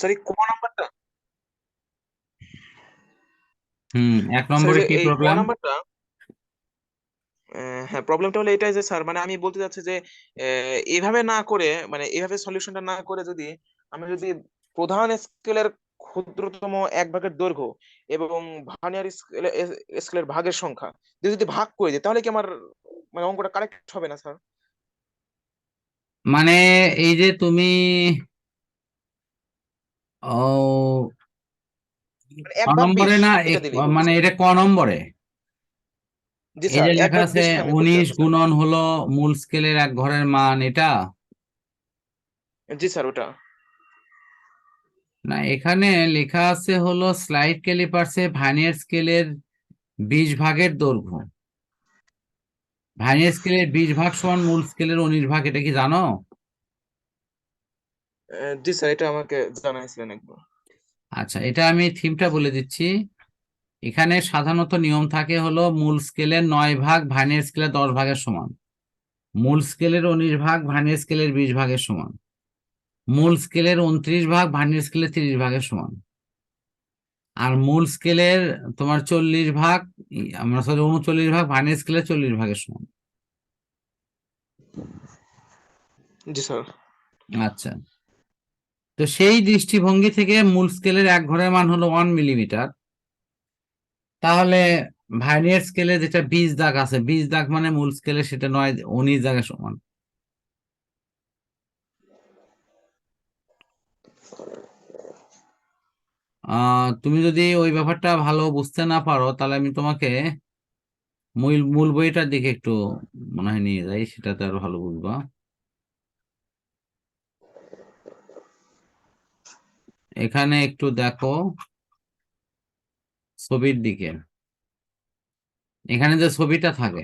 Sorry, ক নাম্বারটা? এক স্যার, নম্বরে যে কি এই ক প্রবলেম? নাম্বারটা, হ্যাঁ, প্রবলেমটা হলো এটাই যে স্যার, মানে আমি বলতে চাচ্ছি যে এইভাবে না করে, মানে এইভাবে সলিউশনটা না করে, যদি আমি যদি প্রধান স্কেলের ক্ষুদ্রতম এক ভাগের দৈর্ঘ্য এবং ভার্নিয়ার স্কেলের ভাগের সংখ্যা দিয়ে যদি ভাগ করে দিই, তাহলে কি আমার মানে অঙ্কটা কারেক্ট হবে না স্যার? মানে এই যে তুমি ও মানে ক 1/20 নম্বরে না এটা দিলেই মানে বলতেছি। এটা ক নম্বরে? জি এই স্যার, যে এক লেখা ভাগ আছে বিশ আমি বলতে 19 চাচ্ছি স্যার। গুণন হলো মূল স্কেলের এক ঘরের মান, এটা জি স্যার, ওটা। না, এখানে লেখা আছে হলো স্লাইড ক্যালিপার্সে ভার্নিয়ার স্কেলের 20 ভাগের দৈর্ঘ্য। ভার্নিয়ার স্কেলের 20 ভাগ সমান মূল স্কেলের 19 ভাগ, এটা কি জানো? জি স্যার, এটা আমাকে জানাইছিলেন একবার। আচ্ছা, এটা আমি থিমটা বলে দিচ্ছি। এখানে সাধারণত নিয়ম থাকে হলো মূল স্কেলের 9 ভাগ ভার্নিয়ার স্কেলের 10 ভাগের সমান, মূল স্কেলের 19 ভাগ ভার্নিয়ার স্কেলের 20 ভাগের সমান, মূল স্কেলের 29 ভাগ ভার্নিয়ার স্কেলের 30 ভাগের সমান, আর মূল স্কেলের তোমার 40 ভাগ, আমরা সরি 39 ভাগ ভার্নিয়ার স্কেলের 40 ভাগের সমান। জি স্যার। আচ্ছা, তো সেই দৃষ্টিভঙ্গি থেকে মূল স্কেলের এক ঘরের মান হলো 1 মিলিমিটার। তাহলে ভার্নিয়ার স্কেলে যেটা 20 দাগ আছে, 20 দাগ মানে মূল স্কেলে সেটা 19 দাগের সমান। তুমি যদি ওই ব্যাপারটা ভালো বুঝতে না পারো, তাহলে আমি তোমাকে মূল মূল বইটার দিকে একটু মনে হয় নিয়ে যাই, সেটাতে আরো ভালো বুঝবা। এখানে একটু দেখো ছবির দিকে। এখানে যে ছবিটা থাকে,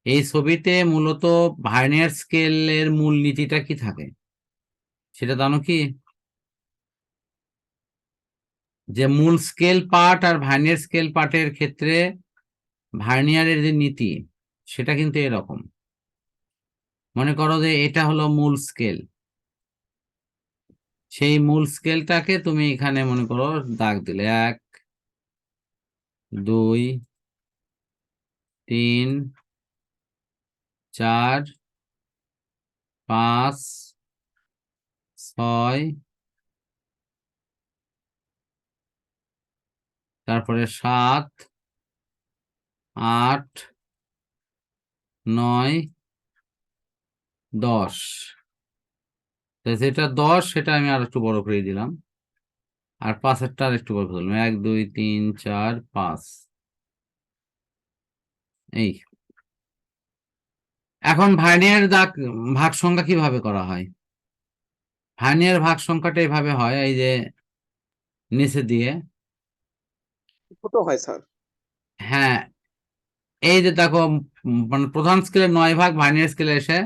এই ছবিতে মূলত ভার্নিয়ার স্কেলের মূল নীতিটা কি থাকে সেটা জানো কি? যে মূল স্কেল পার্ট আর ভার্নিয়ার স্কেল পার্টের ক্ষেত্রে ভার্নিয়ারের যে নীতি সেটা কিন্তু এরকম। মনে করো যে এটা হলো মূল স্কেল, সেই মূল স্কেলটাকে তুমি এখানে মনে করো দাগ দিলে 1 2 3 4 5 6, তারপরে 7 8 9 10। যেটা 10 সেটা আমি আর একটু বড় করে দিলাম, আর 5-এরটা আর একটু বড় করে দিলাম, 1 2 3 4 5। এই এখন ভার্নিয়ার দাগ ভাগ সংখ্যা কিভাবে করা হয়? ভার্নিয়ার ভাগ সংখ্যাটা এইভাবে হয়, এই যে নিচে দিয়ে। ছোট হয় স্যার। হ্যাঁ, এই যে দেখো, মানে প্রধান স্কেলে 9 ভাগ ভার্নিয়ার স্কেলে এসে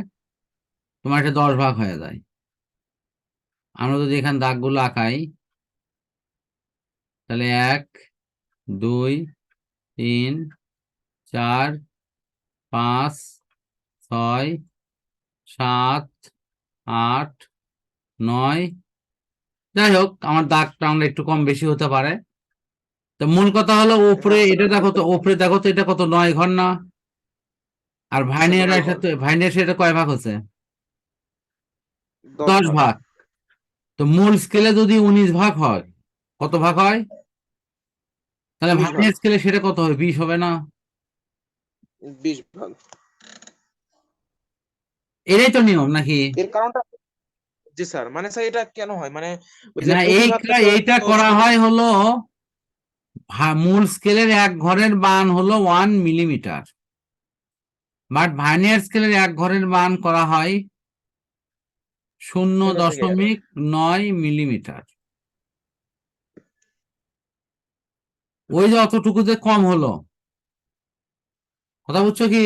তোমার এটা 10 ভাগ হয়ে যায়। আমরা যদি এখানে দাগগুলো আঁকাই, তাহলে 1 2 3 4 5 6 7 8 9। যাই হোক, আমার দাগটা আমরা একটু কম বেশি হতে পারে। তো মূল কথা হলো উপরে হ্যাঁ স্যার, এটা দেখো বুঝতে তো, পারছি। উপরে দেখো তো, এটা কত 9 ঘর না? আর জি স্যার, ভার্নিয়ার 9 ঘর। সাথে ভার্নিয়ার সাথে কয় ভাগ হচ্ছে? 10 10 ভাগ। ভাগ। তো মূল স্কেলে যদি 19 ভাগ হয়, কত ভাগ হয়? তাহলে 19 ভাগ। ভার্নিয়ার স্কেলে সেটা কত হবে? 20 হবে না? 20 ভাগ। এটাই তো নিয়ম নাকি? এর কারণটা? জি স্যার, মানে স্যার এটা কেন হয়, মানে ওই যে না, প্রতি ভাগটা তো এইটা করা হয় হলো মূল স্কেলের এক ঘরের মান হলো 1 মিলিমিটার, বাট ভার্নিয়ার স্কেলের এক ঘরের মান করা হয় 0.1। 0.9 মিলিমিটার। ওই যে অতটুকু যে কম হলো, কথা বুঝছো কি?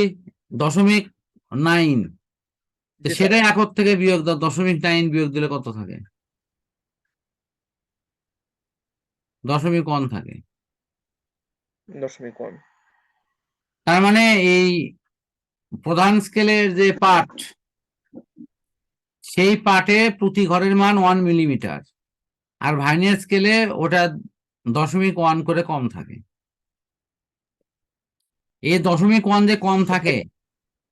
0.9, তো জি স্যার। সেটাই একক থেকে বিয়োগ দাও, 0.9 বিয়োগ দিলে কত থাকে? 0.1 থাকে। 0.1। তার মানে এই প্রধান স্কেলের যে পার্ট, সেই পার্টে প্রতি ঘরের মান 1 মিলিমিটার, আর ভার্নিয়ার স্কেলে ওটা 0.1 করে কম থাকে। এই 0.1 যে কম থাকে,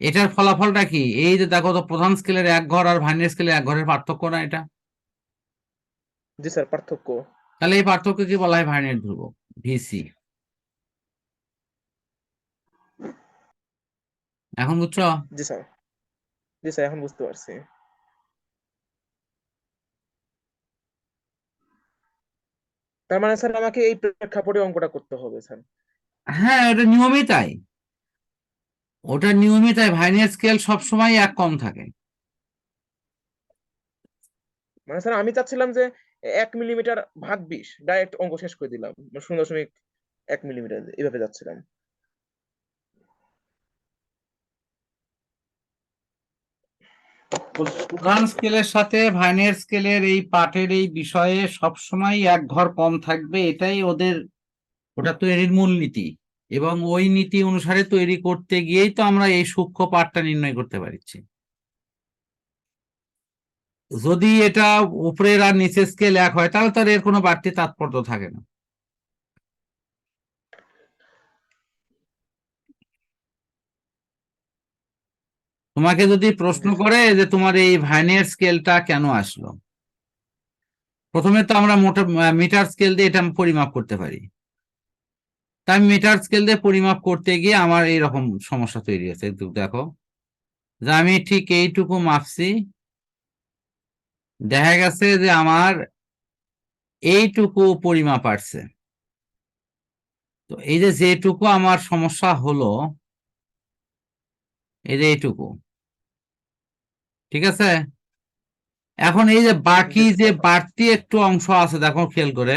এটার ফলাফলটা কি? এই যে দেখো তো, প্রধান স্কেলের 1 ঘর আর ভার্নিয়ার স্কেলের 1 ঘরের পার্থক্য না এটা? জি স্যার, পার্থক্য। তাহলে এই পার্থক্য কি বলা হয়? ভার্নিয়ার ধ্রুবক, ভিসি। এখন বুঝছো? জি স্যার, জি স্যার, এখন বুঝতে পারছি। তার মানে স্যার আমাকে এই প্রেক্ষাপটে অঙ্কটা করতে হবে স্যার? হ্যাঁ, এটা নিয়মই তাই। ওটা নিয়মই তাই, ভার্নিয়ার স্কেল সবসময় 1 কম থাকে। মানে স্যার আমি চাচ্ছিলাম যে 1 মিলিমিটার ভাগ 20, ডাইরেক্ট অঙ্ক শেষ করে দিলাম, 0.1 মিলিমিটার এইভাবে যাচ্ছিলাম। প্রধান স্কেলের সাথে ভার্নিয়ার স্কেলের এই পাঠের এই বিষয়ে সবসময় 1 ঘর কম থাকবে, এটাই ওদের ওটা তৈরির মূলনীতি। এবং ওই নীতি অনুসারে তৈরি করতে গিয়েই তো আমরা এই সূক্ষ্ম পাঠটা নির্ণয় করতে পারছি। যদি এটা উপরের আর নিচের স্কেল 1 হয়, তাহলে তার এর কোনো বাড়তি তাৎপর্য থাকে না। তোমাকে যদি প্রশ্ন জি স্যার। করে যে তোমার এই ভার্নিয়ার স্কেলটা কেন আসলো, প্রথমে তো আমরা মিটার স্কেল দিয়ে এটা পরিমাপ করতে পারি। তাই আমি মিটার স্কেল দিয়ে পরিমাপ করতে গিয়ে আমার এইরকম সমস্যা তৈরি হয়েছে। দেখো যে আমি ঠিক এইটুকু মাপছি, দেখা গেছে যে আমার এইটুকু পরিমাপ আসছে। তো এই যে যেটুকু আমার সমস্যা হলো, এই যে এইটুকু, ঠিক আছে? এখন এই যে বাকি জি যে স্যার। বাড়তি একটু অংশ আছে, দেখো খেয়াল করে,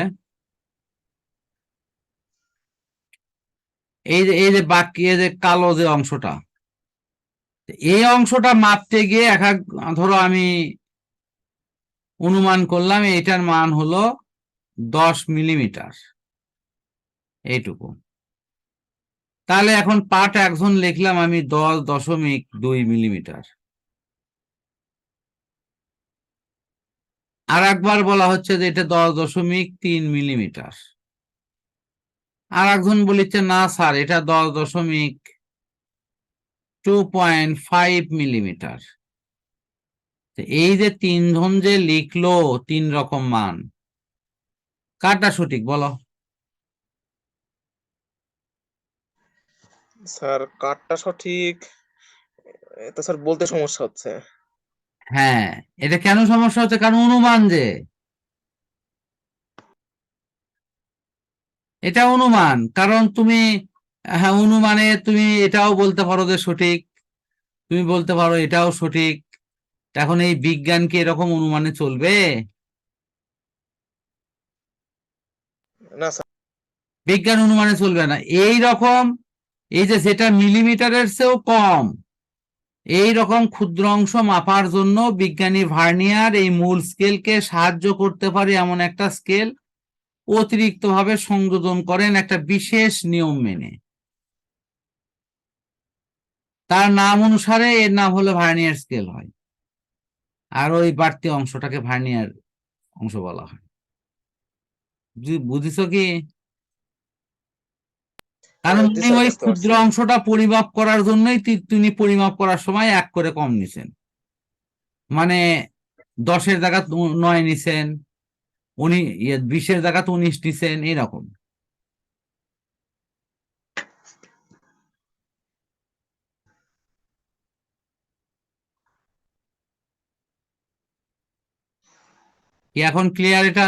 এই যে বাকি এই যে কালো যে অংশটা, এই অংশটা মাপতে গিয়ে ধরো আমি অনুমান করলাম এইটার মান হলো 10 মিলিমিটার, এইটুকু। তাহলে এখন পার্ট একজন লিখলাম আমি 10.2 মিলিমিটার। আর একবার বলা হচ্ছে যে এটা 10.3 মিলিমিটার। আর একজন বলিচ্ছে না স্যার, এটা 10.2.5 মিলিমিটার। এই যে তিনজন যে লিখলো 3 রকম মান, কারটা সঠিক বলো? স্যার কার্ডটা সঠিক? তো স্যার বলতে সমস্যা হচ্ছে। হ্যাঁ, এটা কেন সমস্যা হচ্ছে? কারণ অনুমান যে, এটা অনুমান। কারণ তুমি, হ্যাঁ, অনুমানে তুমি এটাও বলতে পারো যে সঠিক, তুমি বলতে পারো এটাও সঠিক। এখন এই বিজ্ঞান কি এরকম অনুমানে চলবে? না স্যার। বিজ্ঞান অনুমানে চলবে না। এই রকম, এই যে যেটা মিলিমিটারের চেয়েও কম, এই রকম ক্ষুদ্র অংশ মাপার জন্য বিজ্ঞানী ভার্নিয়ার এই মূল স্কেলকে সাহায্য করতে পারে এমন একটা স্কেল অতিরিক্তভাবে সংযোজন করেন একটা বিশেষ নিয়ম মেনে। তার নাম অনুসারে এর নাম হলো ভার্নিয়ার স্কেল হয়, আর ওই বাড়তি অংশটাকে ভার্নিয়ার অংশ বলা হয়। বুঝিস কি? কারণ জি উনি স্যার, ওই বুঝতে ক্ষুদ্র পারছি। অংশটা পরিমাপ করার জন্যই তিনি পরিমাপ করার সময় 1 করে কম নিছেন। মানে 10-এর জায়গা 9 নিছেন, উনি 20-এর জায়গা 19 নিছেন, এরকম। কি এখন ক্লিয়ার এটা?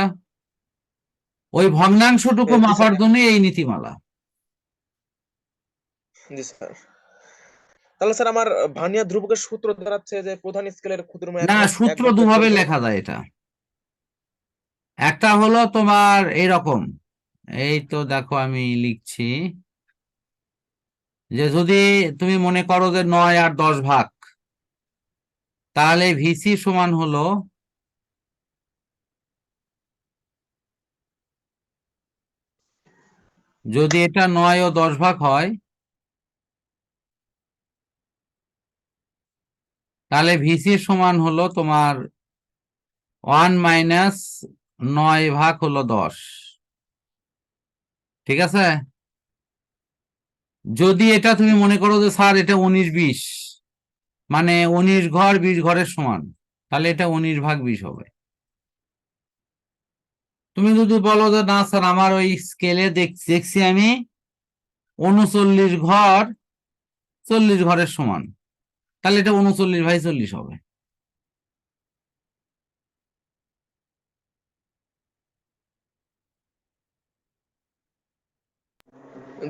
ওই ভগ্নাংশটুকু জি মাপার স্যার। জন্য এই নীতিমালা। জি স্যার। তাহলে স্যার আমার ভার্নিয়ার ধ্রুবকের সূত্র দাঁড়াচ্ছে যে প্রধান স্কেলের ক্ষুদ্রতম এক না, এক সূত্র ভাগের দুভাবে দৈর্ঘ্য। লেখা যায় এটা। একটা হলো তোমার এইরকম, এই তো দেখো আমি লিখছি, যে যদি তুমি মনে করো যে 9 আর 10 ভাগ, তাহলে ভিসি সমান হলো, যদি এটা 9 ও 10 ভাগ হয়, তাহলে ভিসি সমান হলো তোমার 1 মাইনাস 9 ভাগ হলো 10। ঠিক আছে, যদি এটা তুমি মনে করো যে স্যার এটা 19-20, মানে 19 ঘর 20 ঘরের সমান, তাহলে এটা 19 ভাগ 20 হবে। তুমি যদি বলো যে না স্যার আমার ওই স্কেলে দেখছি আমি 39 ঘর 40 ঘরের সমান, তাহলে এটা 39/40 হবে।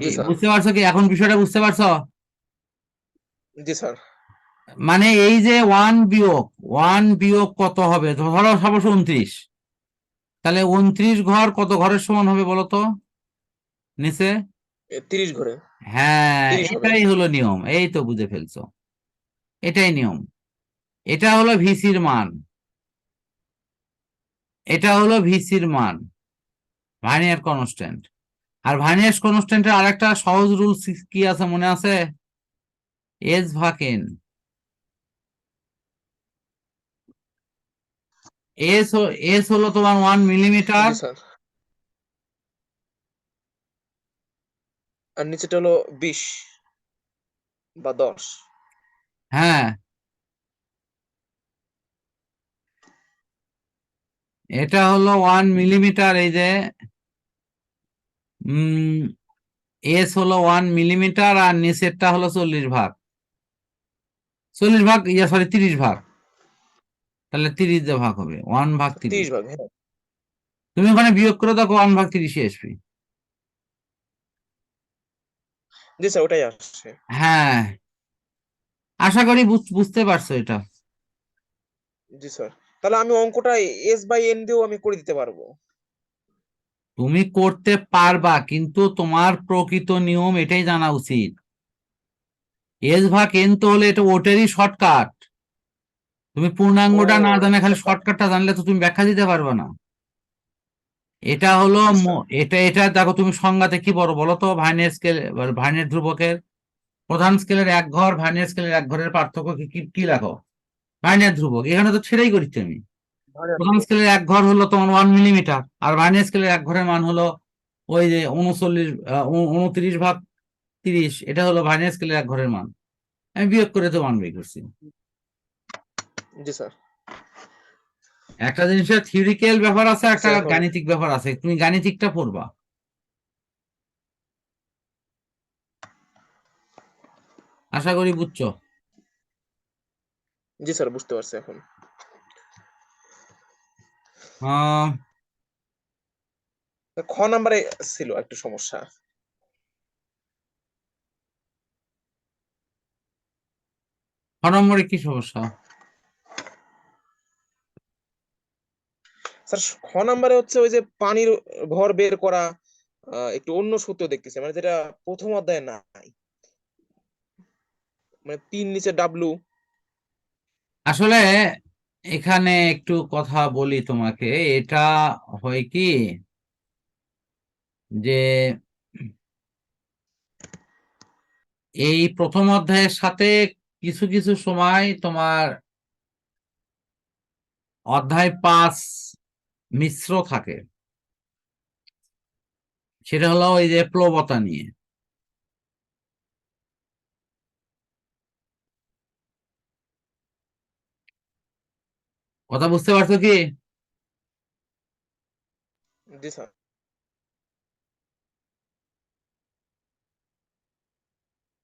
জি স্যার। বুঝতে পারছো কি এখন বিষয়টা বুঝতে পারছো? জি স্যার। মানে এই যে 1 বিয়োগ কত হবে, ধরো সাপোজ 29, তাহলে 29 ঘর কত ঘরের সমান হবে বলো তো নিচে? 30 ঘরে। হ্যাঁ, 30 হবে। এটাই হলো নিয়ম, এই তো বুঝে ফেলছো, এটাই নিয়ম। এটা হলো ভিসির মান, এটা হলো ভিসির মান, ভার্নিয়ার কনস্ট্যান্ট। আর ভার্নিয়ার কনস্ট্যান্টের আরেকটা সহজ রুল কি আছে মনে আছে? এস ভাগ এন। এস হলো তোমার 1 মিলিমিটার। জি স্যার। আর নিচেটা হলো 20 বা 10। হ্যাঁ, এটা হলো 1 মিলিমিটার, এই যে এস হলো 1 মিলিমিটার, আর নিচেরটা হলো 40 ভাগ, 40 ভাগ, সরি 30 ভাগ, তাহলে 30 দিয়ে ভাগ হবে, 1/30। 30 ভাগ, হ্যাঁ। তুমি ওখানে বিয়োগ করে দেখো 1/30 আসবে। জি স্যার, ওটাই আসছে। হ্যাঁ, আশা করি বুঝতে পারছো এটা। জি স্যার। তাহলে আমি অঙ্কটা S/N দিয়েও আমি করে দিতে পারবো? তুমি করতে পারবা, কিন্তু তোমার প্রকৃত নিয়ম এটাই জানা উচিত। এস ভাগ এন তো হলে এটা ওটারই শর্টকাট। তুমি ও, পূর্ণাঙ্গটা না জানে খালি শর্টকাট। শর্টকাটটা জানলে তো তুমি ব্যাখ্যা দিতে পারবে না। এটা হলো জি স্যার। এটা দেখো তুমি সংজ্ঞাতে কি বলো বলো তো, ভার্নিয়ার স্কেল, ভার্নিয়ার ধ্রুবকের প্রধান স্কেলের 1 ঘর ভার্নিয়ার স্কেলের 1 ঘরের পার্থক্য কি কি কি লেখো? ভার্নিয়ার ধ্রুবক, এখানে তো ছেড়েই করছি আমি। ভালো প্রধান আছে। স্কেলের 1 ঘর হলো তোমার 1 মিলিমিটার, আর ভার্নিয়ার স্কেলের 1 ঘরের মান হলো ওই যে 29/30, এটা হলো ভার্নিয়ার স্কেলের 1 ঘরের মান। আমি বিয়োগ করে তো 1 বের করছি। জি স্যার। একটা জিনিসের থিওরিক্যাল ব্যাপার আছে, একটা আচ্ছা, এখন গাণিতিক ব্যাপার আছে, তুমি গাণিতিকটা পড়বা। আশা করি বুঝছো। জি স্যার, বুঝতে পারছি এখন। আহ খ নাম্বারে ছিল একটু সমস্যা। ছ নম্বরে কি সমস্যা? স্যার, খ নাম্বারে হচ্ছে ওই যে পানির ভর বের করা, একটু অন্য সূত্র দেখতেছে, মানে যেটা প্রথম অধ্যায়ে নাই। মানে 3 নিচে ডাব্লু। আসলে এখানে একটু কথা বলি তোমাকে, এটা হয় কি যে এই প্রথম অধ্যায়ের সাথে কিছু কিছু সময় তোমার অধ্যায় 5 মিশ্র থাকে, সেটা হলো ওই যে প্লবতা নিয়ে। কথা বুঝতে পারছো কি? জি স্যার।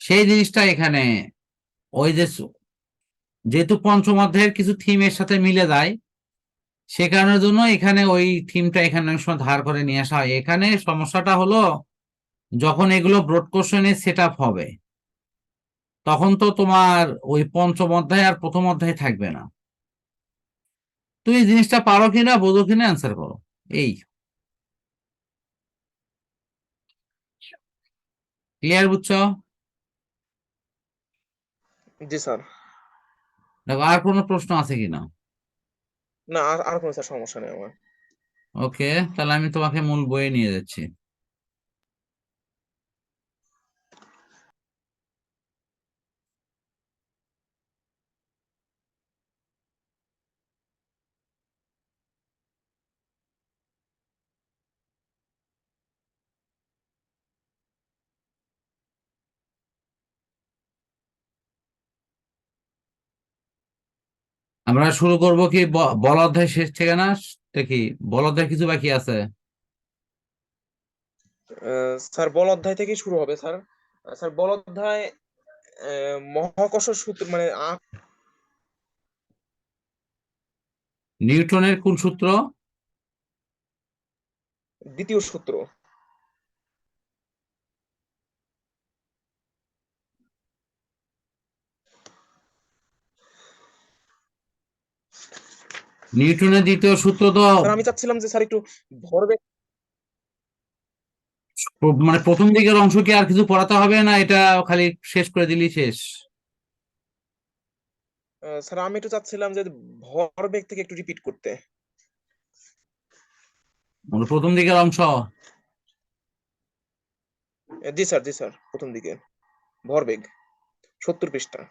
সেই জিনিসটা এখানে ওই যে যেহেতু পঞ্চম অধ্যায়ের কিছু থিম এর সাথে মিলে যায়, সে কারণের জন্য এখানে ওই থিমটা এখানে অনেক সময় ধার করে নিয়ে আসা হয়। এখানে সমস্যাটা হলো যখন এগুলো ব্রড কোশ্চেনে সেট আপ হবে, তখন তো তোমার ওই পঞ্চম অধ্যায় আর প্রথম অধ্যায় থাকবে না। তুমি জিনিসটা পারো কিনা বোঝো কিনা অ্যান্সার করো, এই। ক্লিয়ার বুঝছো? জি স্যার। দেখো আর কোনো প্রশ্ন আছে কিনা? না, আর আর কোনো স্যার সমস্যা নেই আমার। ওকে, তাহলে আমি তোমাকে মূল বইয়ে নিয়ে যাচ্ছি। আমরা শুরু করব কি বল অধ্যায় শেষ থেকে না? দেখি বল অধ্যায় কিছু বাকি আছে। স্যার বল অধ্যায় থেকেই শুরু হবে স্যার। স্যার বল অধ্যায় মহাকর্ষ সূত্র মানে নিউটনের কোন সূত্র? দ্বিতীয় সূত্র। নিউটনের দ্বিতীয় সূত্র তো স্যার আমি চাচ্ছিলাম যে স্যার একটু ভরবেগ। মানে প্রথম দিকের অংশ কি আর কিছু পড়াতে হবে, না এটা খালি শেষ করে দিলেই শেষ? স্যার আমি একটু চাচ্ছিলাম যে ভরবেগ থেকে একটু রিপিট করতে। মানে প্রথম দিকের অংশ। জি স্যার, জি স্যার, প্রথম দিকে ভরবেগ 70 পৃষ্ঠা।